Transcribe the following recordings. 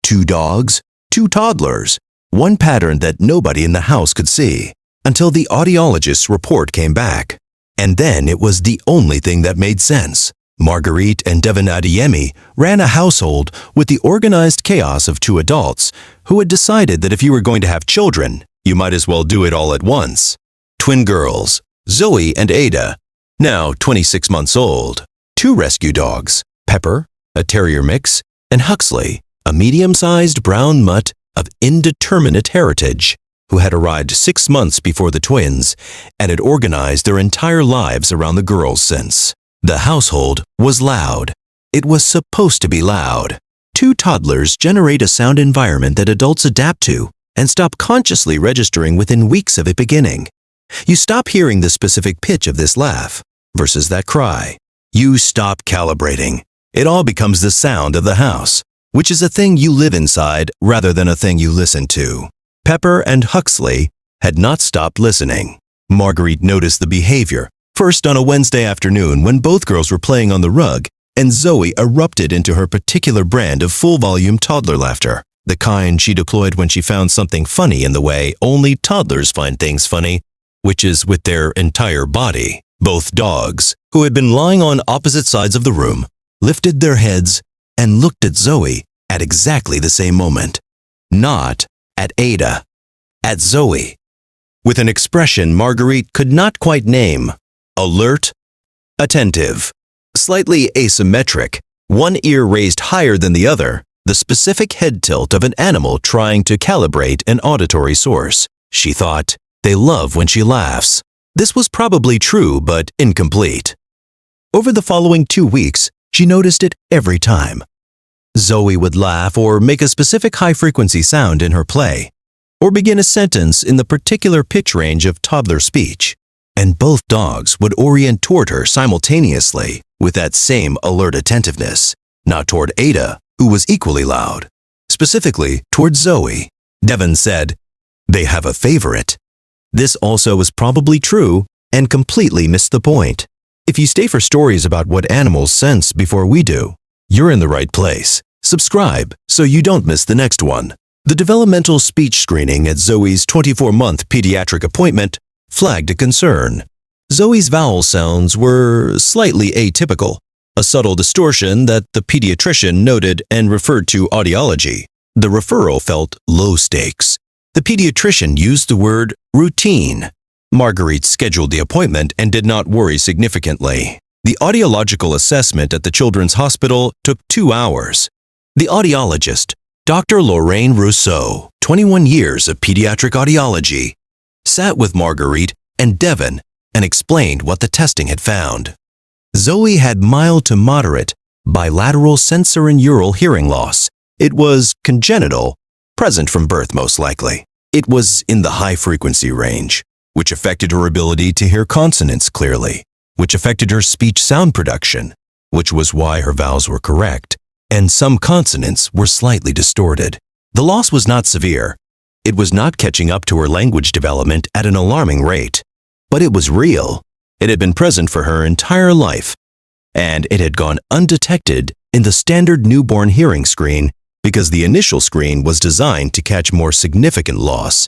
2 dogs, 2 toddlers, one pattern that nobody in the house could see, until the audiologist's report came back. And then it was the only thing that made sense. Marguerite and Devin Adeyemi ran a household with the organized chaos of 2 adults who had decided that if you were going to have children, you might as well do it all at once. Twin girls, Zoe and Ada, now 26 months old. 2 rescue dogs, Pepper, a terrier mix, and Huxley, a medium-sized brown mutt of indeterminate heritage, who had arrived 6 months before the twins and had organized their entire lives around the girls since. The household was loud. It was supposed to be loud. 2 toddlers generate a sound environment that adults adapt to and stop consciously registering within weeks of it beginning. You stop hearing the specific pitch of this laugh versus that cry. You stop calibrating. It all becomes the sound of the house, which is a thing you live inside rather than a thing you listen to. Pepper and Huxley had not stopped listening. Marguerite noticed the behavior, first on a Wednesday afternoon when both girls were playing on the rug, and Zoe erupted into her particular brand of full-volume toddler laughter, the kind she deployed when she found something funny in the way only toddlers find things funny, which is with their entire body. Both dogs, who had been lying on opposite sides of the room, lifted their heads and looked at Zoe at exactly the same moment. Not at Ada, at Zoe, with an expression Marguerite could not quite name. Alert, attentive, slightly asymmetric, one ear raised higher than the other, the specific head tilt of an animal trying to calibrate an auditory source. She thought, they love when she laughs. This was probably true, but incomplete. Over the following 2 weeks, she noticed it every time. Zoe would laugh or make a specific high-frequency sound in her play, or begin a sentence in the particular pitch range of toddler speech, and both dogs would orient toward her simultaneously with that same alert attentiveness, not toward Ada, who was equally loud, specifically toward Zoe. Devin said, "They have a favorite." This also was probably true and completely missed the point. If you stay for stories about what animals sense before we do, you're in the right place. Subscribe so you don't miss the next one. The developmental speech screening at Zoe's 24-month pediatric appointment flagged a concern. Zoe's vowel sounds were slightly atypical, a subtle distortion that the pediatrician noted and referred to audiology. The referral felt low stakes. The pediatrician used the word routine. Marguerite scheduled the appointment and did not worry significantly. The audiological assessment at the Children's Hospital took 2 hours. The audiologist, Dr. Lorraine Rousseau, 21 years of pediatric audiology, sat with Marguerite and Devin and explained what the testing had found. Zoe had mild to moderate bilateral sensorineural hearing loss. It was congenital, present from birth most likely. It was in the high-frequency range, which affected her ability to hear consonants clearly, which affected her speech sound production, which was why her vowels were correct, and some consonants were slightly distorted. The loss was not severe. It was not catching up to her language development at an alarming rate, but it was real. It had been present for her entire life, and it had gone undetected in the standard newborn hearing screen because the initial screen was designed to catch more significant loss.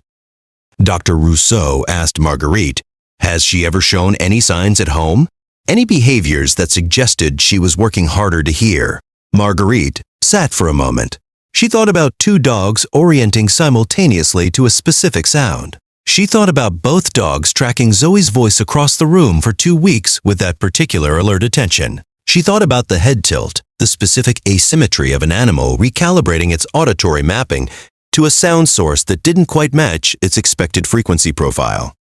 Dr. Rousseau asked Marguerite, has she ever shown any signs at home? Any behaviors that suggested she was working harder to hear? Marguerite sat for a moment. She thought about 2 dogs orienting simultaneously to a specific sound. She thought about both dogs tracking Zoe's voice across the room for 2 weeks with that particular alert attention. She thought about the head tilt, the specific asymmetry of an animal recalibrating its auditory mapping to a sound source that didn't quite match its expected frequency profile.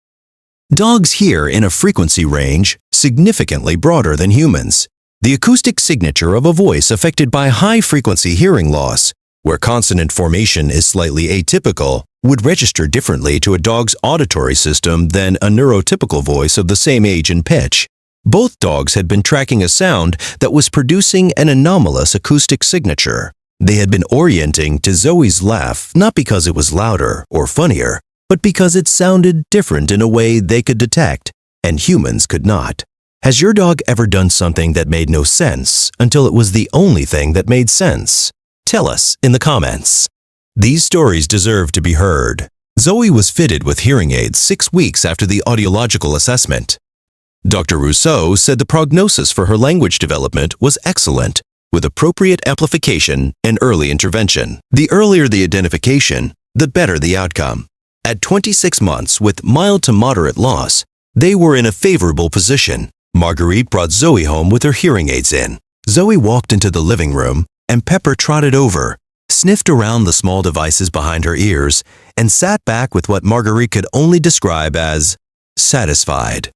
Dogs hear in a frequency range significantly broader than humans. The acoustic signature of a voice affected by high-frequency hearing loss, where consonant formation is slightly atypical, would register differently to a dog's auditory system than a neurotypical voice of the same age and pitch. Both dogs had been tracking a sound that was producing an anomalous acoustic signature. They had been orienting to Zoe's laugh not because it was louder or funnier, but because it sounded different in a way they could detect, and humans could not. Has your dog ever done something that made no sense until it was the only thing that made sense? Tell us in the comments. These stories deserve to be heard. Zoe was fitted with hearing aids 6 weeks after the audiological assessment. Dr. Rousseau said the prognosis for her language development was excellent, with appropriate amplification and early intervention. The earlier the identification, the better the outcome. At 26 months with mild to moderate loss, they were in a favorable position. Marguerite brought Zoe home with her hearing aids in. Zoe walked into the living room, and Pepper trotted over, sniffed around the small devices behind her ears, and sat back with what Marguerite could only describe as satisfied.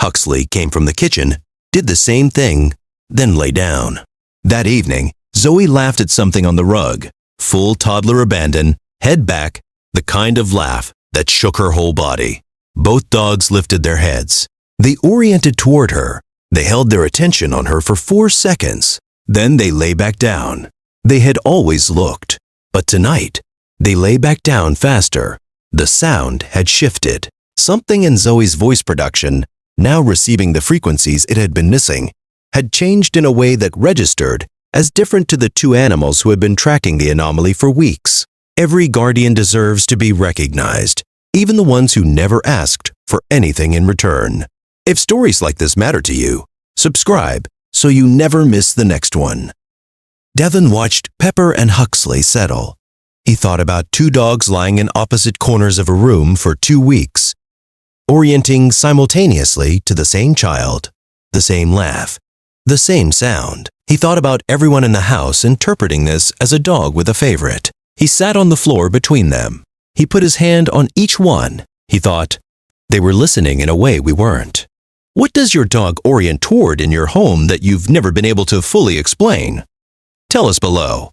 Huxley came from the kitchen, did the same thing, then lay down. That evening, Zoe laughed at something on the rug. Full toddler abandon, head back, the kind of laugh that shook her whole body. Both dogs lifted their heads. They oriented toward her. They held their attention on her for 4 seconds. Then they lay back down. They had always looked, but tonight, they lay back down faster. The sound had shifted. Something in Zoe's voice production, now receiving the frequencies it had been missing, had changed in a way that registered as different to the 2 animals who had been tracking the anomaly for weeks. Every guardian deserves to be recognized, even the ones who never asked for anything in return. If stories like this matter to you, subscribe so you never miss the next one. Devon watched Pepper and Huxley settle. He thought about 2 dogs lying in opposite corners of a room for 2 weeks, orienting simultaneously to the same child, the same laugh, the same sound. He thought about everyone in the house interpreting this as a dog with a favorite. He sat on the floor between them. He put his hand on each one. He thought, they were listening in a way we weren't. What does your dog orient toward in your home that you've never been able to fully explain? Tell us below.